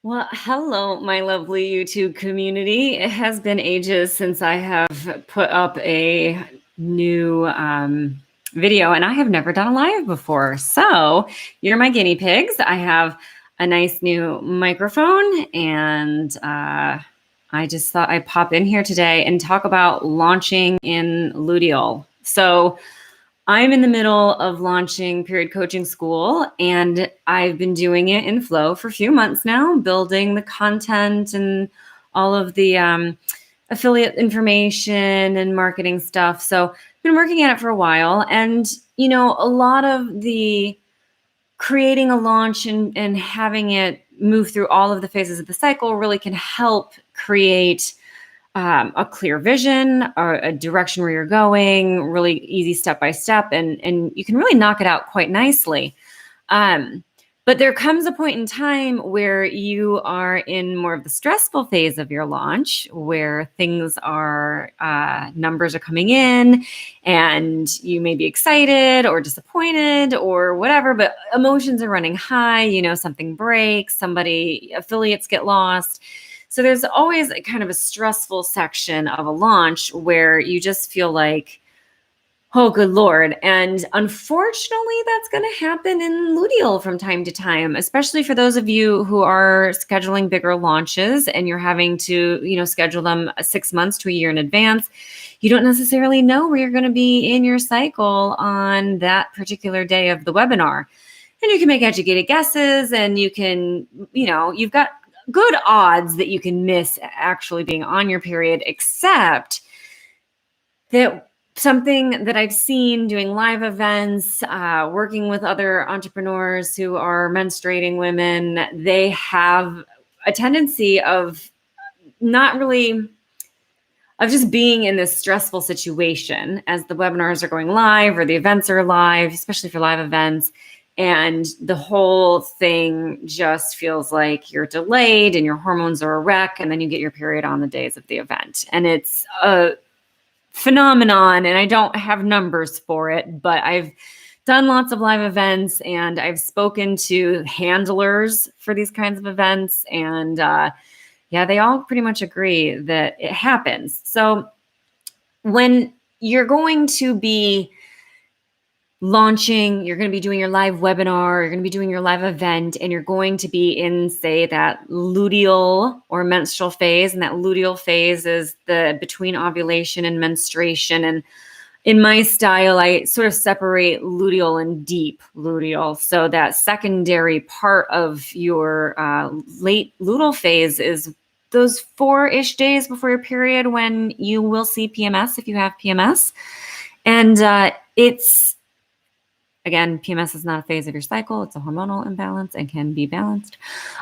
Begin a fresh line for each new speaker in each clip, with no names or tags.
Well, hello, my lovely YouTube community. It has been ages since I have put up a new video, and I have never done a live before. So you're my guinea pigs. I have a nice new microphone, and I just thought I'd pop in here today and talk about launching in Luteal. So I'm in the middle of launching Period Coaching School, and I've been doing it in Flow for a few months now, building the content and all of the affiliate information and marketing stuff. So I've been working at it for a while. And, a lot of the creating a launch and having it move through all of the phases of the cycle really can help create a clear vision or a direction where you're going, really easy step by step, and you can really knock it out quite nicely. But there comes a point in time where you are in more of the stressful phase of your launch, where things are, numbers are coming in, and you may be excited or disappointed or whatever, but emotions are running high. Something breaks, affiliates get lost. So there's always kind of a stressful section of a launch where you just feel like, oh, good Lord. And unfortunately, that's going to happen in Luteal from time to time, especially for those of you who are scheduling bigger launches and you're having to, schedule them 6 months to a year in advance. You don't necessarily know where you're going to be in your cycle on that particular day of the webinar. And you can make educated guesses, and you can, you've got good odds that you can miss actually being on your period, except that something that I've seen doing live events, working with other entrepreneurs who are menstruating women, they have a tendency of just being in this stressful situation as the webinars are going live or the events are live, especially for live events. And the whole thing just feels like you're delayed and your hormones are a wreck. And then you get your period on the days of the event. And it's a phenomenon, and I don't have numbers for it, but I've done lots of live events, and I've spoken to handlers for these kinds of events. And they all pretty much agree that it happens. So when you're going to be launching, you're going to be doing your live webinar, you're going to be doing your live event, and you're going to be in, say, that luteal or menstrual phase. And that luteal phase is the between ovulation and menstruation. And in my style, I sort of separate luteal and deep luteal. So that secondary part of your late luteal phase is those 4-ish days before your period, when you will see PMS if you have PMS. And again, PMS is not a phase of your cycle. It's a hormonal imbalance and can be balanced.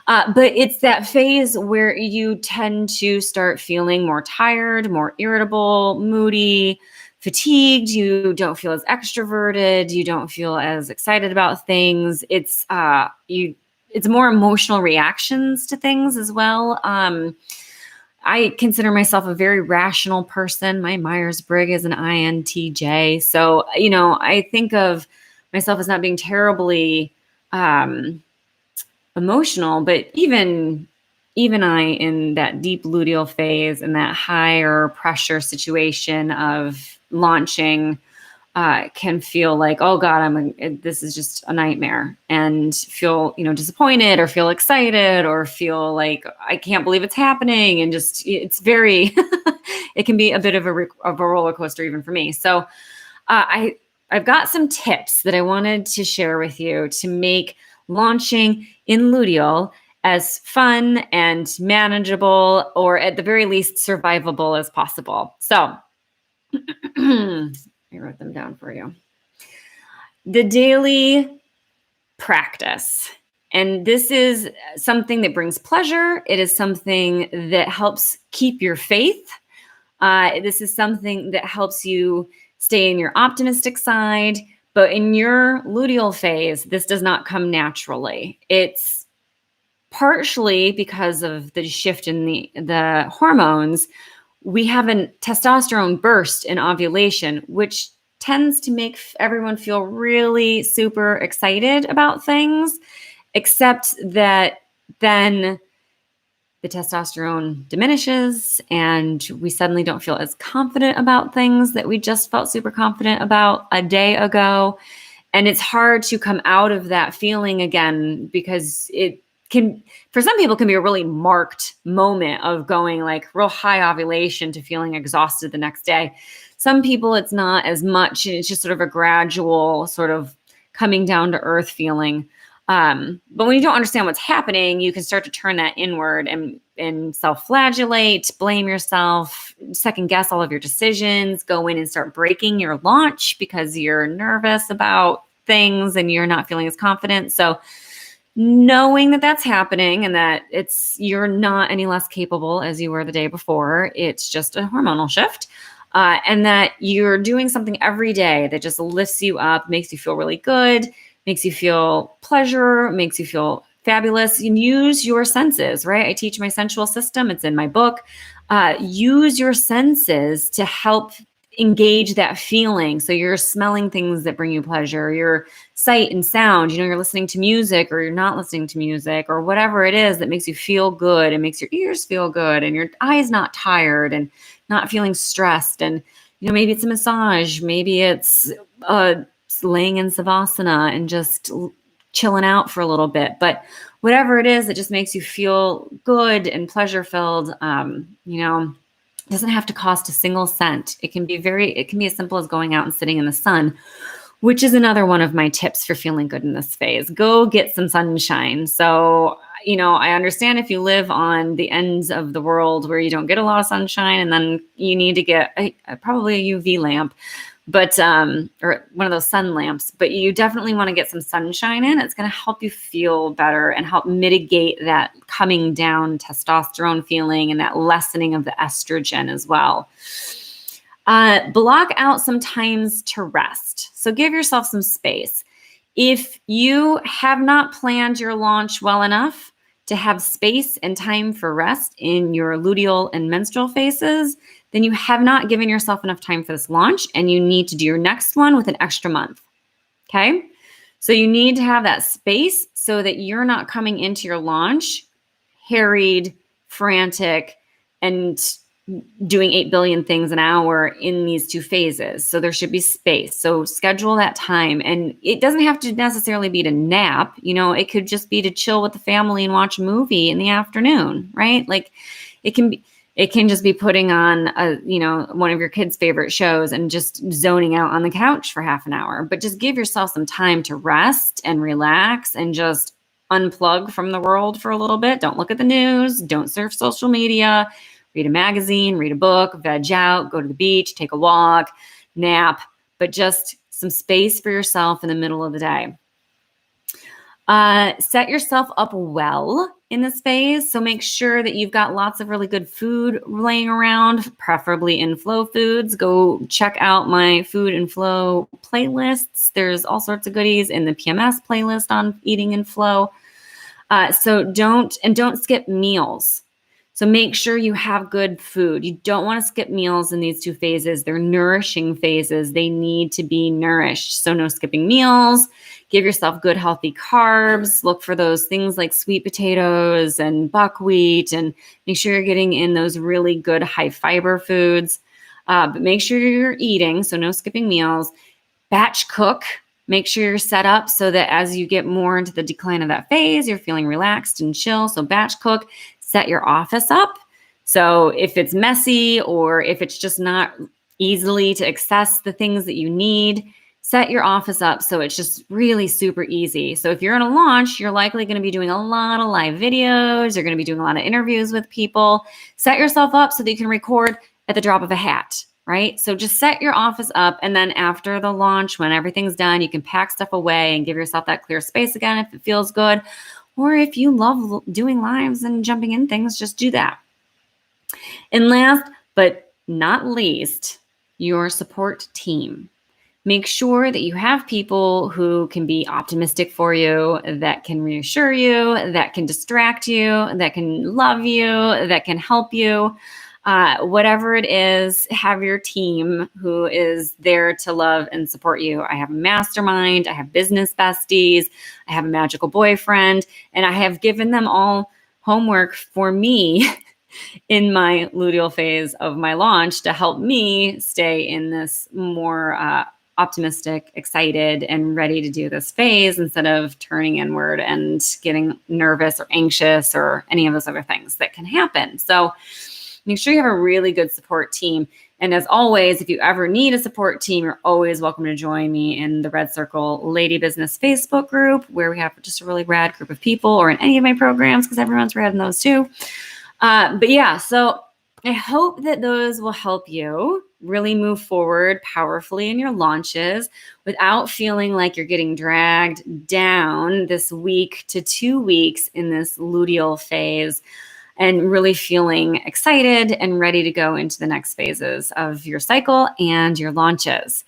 But it's that phase where you tend to start feeling more tired, more irritable, moody, fatigued. You don't feel as extroverted. You don't feel as excited about things. It's more emotional reactions to things as well. I consider myself a very rational person. My Myers-Briggs is an INTJ. So, I think of myself as not being terribly emotional, but even I, in that deep luteal phase and that higher pressure situation of launching, can feel like, oh God, this is just a nightmare, and feel, disappointed or feel excited or feel like I can't believe it's happening. And just, it's very, it can be a bit of a roller coaster even for me. So I've got some tips that I wanted to share with you to make launching in luteal as fun and manageable, or at the very least survivable as possible. So I wrote them down for you. The daily practice. And this is something that brings pleasure. It is something that helps keep your faith. This is something that helps you stay in your optimistic side. But in your luteal phase, this does not come naturally. It's partially because of the shift in the hormones. We have a testosterone burst in ovulation, which tends to make everyone feel really super excited about things, except that then the testosterone diminishes and we suddenly don't feel as confident about things that we just felt super confident about a day ago. And it's hard to come out of that feeling again because it can, for some people, can be a really marked moment of going like real high ovulation to feeling exhausted the next day. Some people, it's not as much. It's just sort of a gradual sort of coming down to earth feeling. But when you don't understand what's happening, you can start to turn that inward and self-flagellate, blame yourself, second guess all of your decisions, go in and start breaking your launch because you're nervous about things and you're not feeling as confident. So knowing that that's happening and that you're not any less capable as you were the day before, it's just a hormonal shift. And that you're doing something every day that just lifts you up, makes you feel really good, makes you feel pleasure, makes you feel fabulous. You use your senses, right? I teach my sensual system. It's in my book. Use your senses to help engage that feeling. So you're smelling things that bring you pleasure, your sight and sound, you're listening to music or you're not listening to music or whatever it is that makes you feel good and makes your ears feel good and your eyes not tired and not feeling stressed. And, maybe it's a massage, maybe it's laying in savasana and just chilling out for a little bit. But whatever it is that just makes you feel good and pleasure filled, doesn't have to cost a single cent. It can be as simple as going out and sitting in the sun, which is another one of my tips for feeling good in this phase. Go get some sunshine. So, I understand if you live on the ends of the world where you don't get a lot of sunshine and then you need to get probably a UV lamp, but or one of those sun lamps, but you definitely want to get some sunshine in. It's going to help you feel better and help mitigate that coming down testosterone feeling and that lessening of the estrogen as well. Block out some times to rest. So give yourself some space. If you have not planned your launch well enough to have space and time for rest in your luteal and menstrual phases, then you have not given yourself enough time for this launch and you need to do your next one with an extra month. Okay? So you need to have that space so that you're not coming into your launch harried, frantic, and doing 8 billion things an hour in these two phases. So there should be space. So schedule that time. And it doesn't have to necessarily be to nap. It could just be to chill with the family and watch a movie in the afternoon, right? Like it can just be putting on one of your kids' favorite shows and just zoning out on the couch for half an hour. But just give yourself some time to rest and relax and just unplug from the world for a little bit. Don't look at the news. Don't surf social media. Read a magazine, read a book, veg out, go to the beach, take a walk, nap, but just some space for yourself in the middle of the day. Set yourself up well in this phase. So make sure that you've got lots of really good food laying around, preferably in flow foods. Go check out my food and flow playlists. There's all sorts of goodies in the PMS playlist on eating and flow. So don't skip meals. So make sure you have good food. You don't want to skip meals in these two phases. They're nourishing phases. They need to be nourished. So no skipping meals. Give yourself good, healthy carbs. Look for those things like sweet potatoes and buckwheat and make sure you're getting in those really good high fiber foods. But make sure you're eating. So no skipping meals. Batch cook. Make sure you're set up so that as you get more into the decline of that phase, you're feeling relaxed and chill. So batch cook. Set your office up. So if it's messy or if it's just not easily to access the things that you need, set your office up so it's just really super easy. So if you're in a launch, you're likely going to be doing a lot of live videos. You're going to be doing a lot of interviews with people. Set yourself up so that you can record at the drop of a hat, right? So just set your office up. And then after the launch, when everything's done, you can pack stuff away and give yourself that clear space again if it feels good. Or if you love doing lives and jumping in things, just do that. And last but not least, your support team. Make sure that you have people who can be optimistic for you, that can reassure you, that can distract you, that can love you, that can help you. Whatever it is, have your team who is there to love and support you. I have a mastermind, I have business besties, I have a magical boyfriend, and I have given them all homework for me in my luteal phase of my launch to help me stay in this more optimistic, excited, and ready to do this phase instead of turning inward and getting nervous or anxious or any of those other things that can happen. So make sure you have a really good support team. And as always, if you ever need a support team, you're always welcome to join me in the Red Circle Lady Business Facebook group, where we have just a really rad group of people, or in any of my programs, because everyone's rad in those too. But yeah, so I hope that those will help you really move forward powerfully in your launches without feeling like you're getting dragged down this week to 2 weeks in this luteal phase, and really feeling excited and ready to go into the next phases of your cycle and your launches.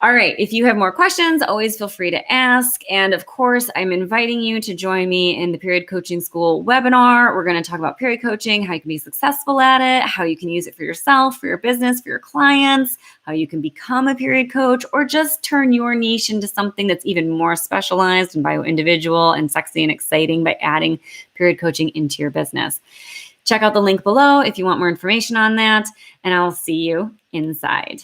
All right, if you have more questions, always feel free to ask. And of course, I'm inviting you to join me in the Period Coaching School webinar. We're going to talk about period coaching, how you can be successful at it, how you can use it for yourself, for your business, for your clients, how you can become a period coach, or just turn your niche into something that's even more specialized and bio-individual and sexy and exciting by adding period coaching into your business. Check out the link below if you want more information on that, and I'll see you inside.